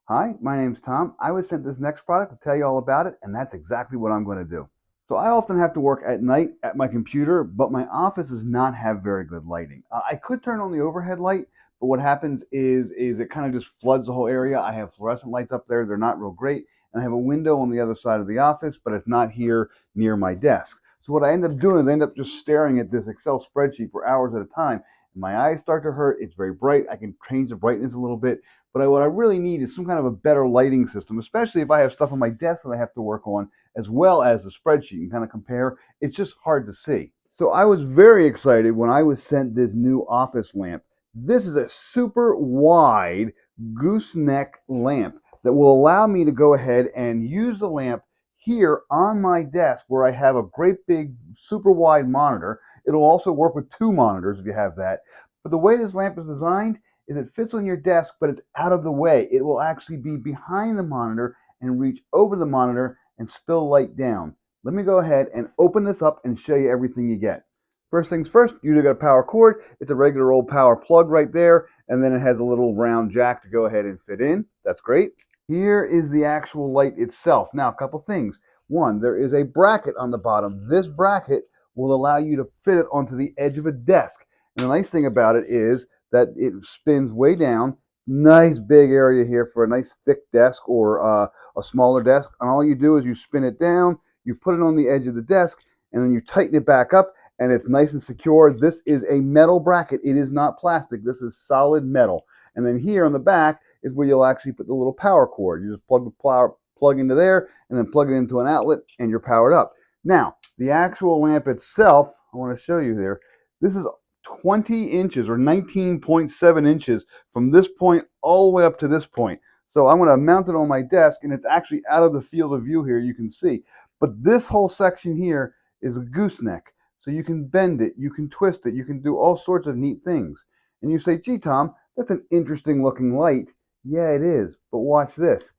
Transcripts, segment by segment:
Hi, my name's Tom. I was sent this next product to tell you all about it, and that's exactly what I'm going to do. So I often have to work at night at my computer, but my office does not have very good lighting. I could turn on the overhead light, but what happens is it kind of just floods the whole area. I have fluorescent lights up there. They're not real great. And I have a window on the other side of the office, but it's not here near my desk. So what I end up doing is I end up just staring at this Excel spreadsheet for hours at a time. And my eyes start to hurt. It's very bright. I can change the brightness a little bit. But what I really need is some kind of a better lighting system, especially if I have stuff on my desk that I have to work on, as well as the spreadsheet and kind of compare. It's just hard to see. So I was very excited when I was sent this new office lamp. This is a super wide gooseneck lamp that will allow me to go ahead and use the lamp here on my desk where I have a great big super wide monitor. It'll also work with two monitors if you have that. But the way this lamp is designed, is it fits on your desk, but it's out of the way. It will actually be behind the monitor and reach over the monitor and spill light down. Let me go ahead and open this up and show you everything you get. First things first, you got a power cord. It's a regular old power plug right there, and then it has a little round jack to go ahead and fit in. That's great. Here is the actual light itself. Now, a couple things. One, there is a bracket on the bottom. This bracket will allow you to fit it onto the edge of a desk. And the nice thing about it is that it spins way down. Nice big area here for a nice thick desk or a smaller desk. And all you do is you spin it down, you put it on the edge of the desk, and then you tighten it back up, and it's nice and secure. This is a metal bracket. It is not plastic. This is solid metal. And then here on the back is where you'll actually put the little power cord. You just plug the plug into there, and then plug it into an outlet, and you're powered up. Now, the actual lamp itself, I want to show you here. This is 20 inches or 19.7 inches from this point all the way up to this point. So I'm going to mount it on my desk, and it's actually out of the field of view here, you can see. But this whole section here is a gooseneck. So you can bend it, you can twist it, you can do all sorts of neat things. And you say, gee, Tom, that's an interesting looking light. Yeah, it is. But watch this.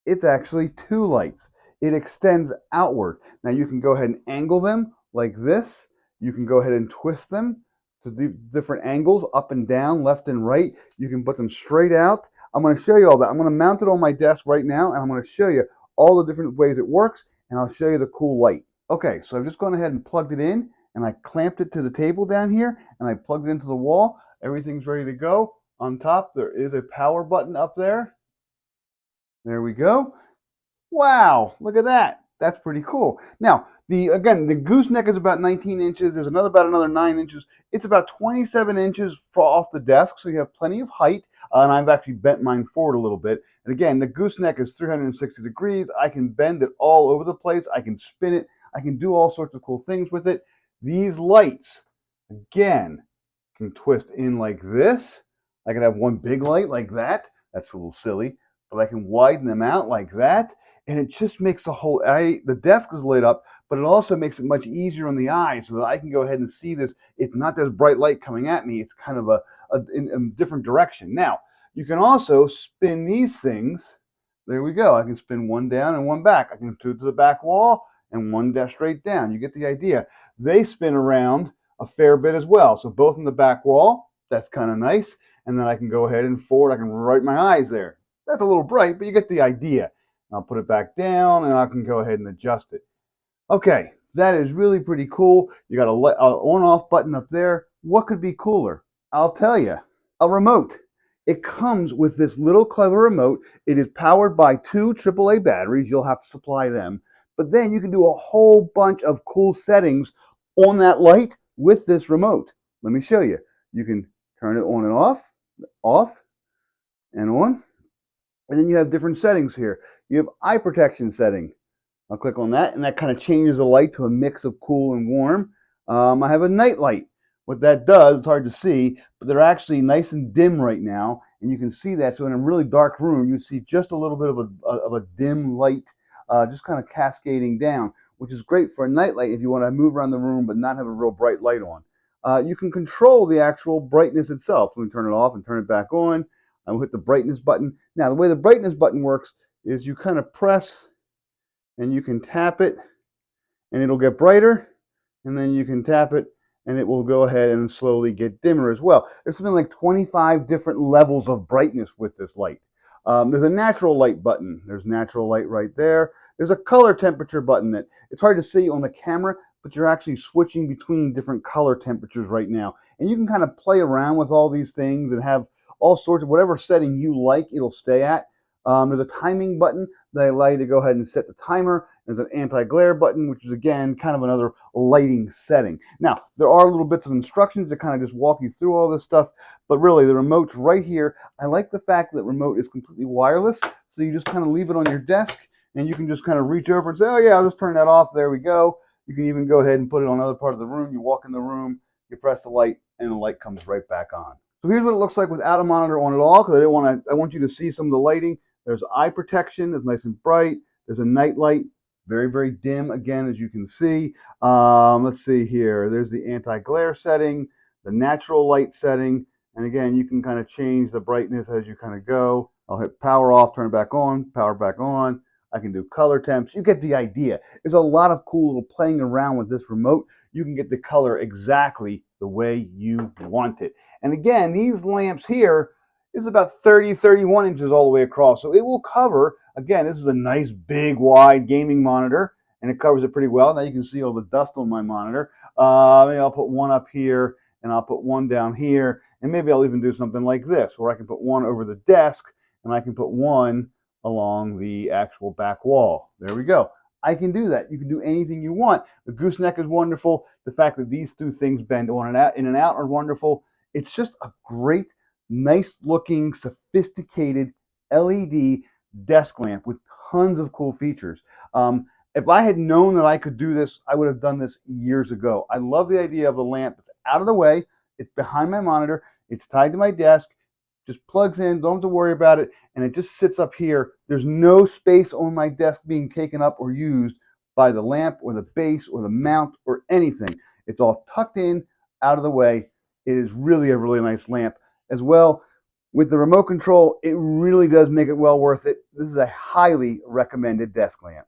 It's actually two lights. It extends outward. Now you can go ahead and angle them like this. You can go ahead and twist them to do different angles, up and down, left and right. You can put them straight out. I'm going to show you all that. I'm going to mount it on my desk right now, and I'm going to show you all the different ways it works, and I'll show you the cool light. Okay, so I've just gone ahead and plugged it in, and I clamped it to the table down here, and I plugged it into the wall. Everything's ready to go. On top, there is a power button up there. There we go. Wow, look at that. That's pretty cool. Now, the gooseneck is about 19 inches. There's about another 9 inches. It's about 27 inches off the desk, so you have plenty of height. And I've actually bent mine forward a little bit. And again, the gooseneck is 360 degrees. I can bend it all over the place. I can spin it. I can do all sorts of cool things with it. These lights, again, can twist in like this. I can have one big light like that. That's a little silly. But I can widen them out like that. And it just makes the desk is lit up, but it also makes it much easier on the eye so that I can go ahead and see this. It's not this bright light coming at me. It's kind of in a different direction. Now, you can also spin these things. There we go. I can spin one down and one back. I can do to the back wall and one straight down. You get the idea. They spin around a fair bit as well. So both in the back wall, that's kind of nice. And then I can go ahead and forward. I can write my eyes there. That's a little bright, but you get the idea. I'll put it back down, and I can go ahead and adjust it. Okay, that is really pretty cool. You got a on-off button up there. What could be cooler? I'll tell you, a remote. It comes with this little clever remote. It is powered by two AAA batteries. You'll have to supply them. But then you can do a whole bunch of cool settings on that light with this remote. Let me show you. You can turn it on and off, and on. And then you have different settings here. You have eye protection setting. I'll click on that, and that kind of changes the light to a mix of cool and warm. I have a night light. What that does, it's hard to see, but they're actually nice and dim right now, and you can see that. So in a really dark room, you see just a little bit of a dim light just kind of cascading down, which is great for a night light if you want to move around the room but not have a real bright light on. You can control the actual brightness itself. So let me turn it off and turn it back on. I'll hit the brightness button. Now, the way the brightness button works is you kind of press and you can tap it and it'll get brighter, and then you can tap it and it will go ahead and slowly get dimmer as well. There's something like 25 different levels of brightness with this light. There's a natural light button. There's natural light right there. There's a color temperature button that it's hard to see on the camera, but you're actually switching between different color temperatures right now. And you can kind of play around with all these things and have all sorts of whatever setting you like, it'll stay at. There's a timing button that allow you to go ahead and set the timer. There's an anti-glare button, which is again kind of another lighting setting. Now, there are little bits of instructions that kind of just walk you through all this stuff, but really the remote's right here. I like the fact that the remote is completely wireless, so you just kind of leave it on your desk and you can just kind of reach over and say, oh yeah, I'll just turn that off. There we go. You can even go ahead and put it on another part of the room. You walk in the room, you press the light, and the light comes right back on. So here's what it looks like without a monitor on at all, because I want you to see some of the lighting. There's eye protection, it's nice and bright. There's a night light, very, very dim, again, as you can see. Let's see here. There's the anti-glare setting, the natural light setting, and again, you can kind of change the brightness as you kind of go. I'll hit power off, turn it back on, power back on. I can do color temps. You get the idea. There's a lot of cool little playing around with this remote. You can get the color exactly the way you want it. And again, these lamps here is about 30, 31 inches all the way across. So it will cover, again, this is a nice big wide gaming monitor and it covers it pretty well. Now you can see all the dust on my monitor. Maybe I'll put one up here and I'll put one down here. And maybe I'll even do something like this where I can put one over the desk and I can put one along the actual back wall. There we go. I can do that. You can do anything you want. The gooseneck is wonderful. The fact that these two things bend on and out, in and out are wonderful. It's just a great, nice looking, sophisticated LED desk lamp with tons of cool features. If I had known that I could do this, I would have done this years ago. I love the idea of the lamp. It's out of the way. It's behind my monitor. It's tied to my desk. Just plugs in, don't have to worry about it, and it just sits up here. There's no space on my desk being taken up or used by the lamp or the base or the mount or anything. It's all tucked in, out of the way. It is really a really nice lamp. As well, with the remote control, it really does make it well worth it. This is a highly recommended desk lamp.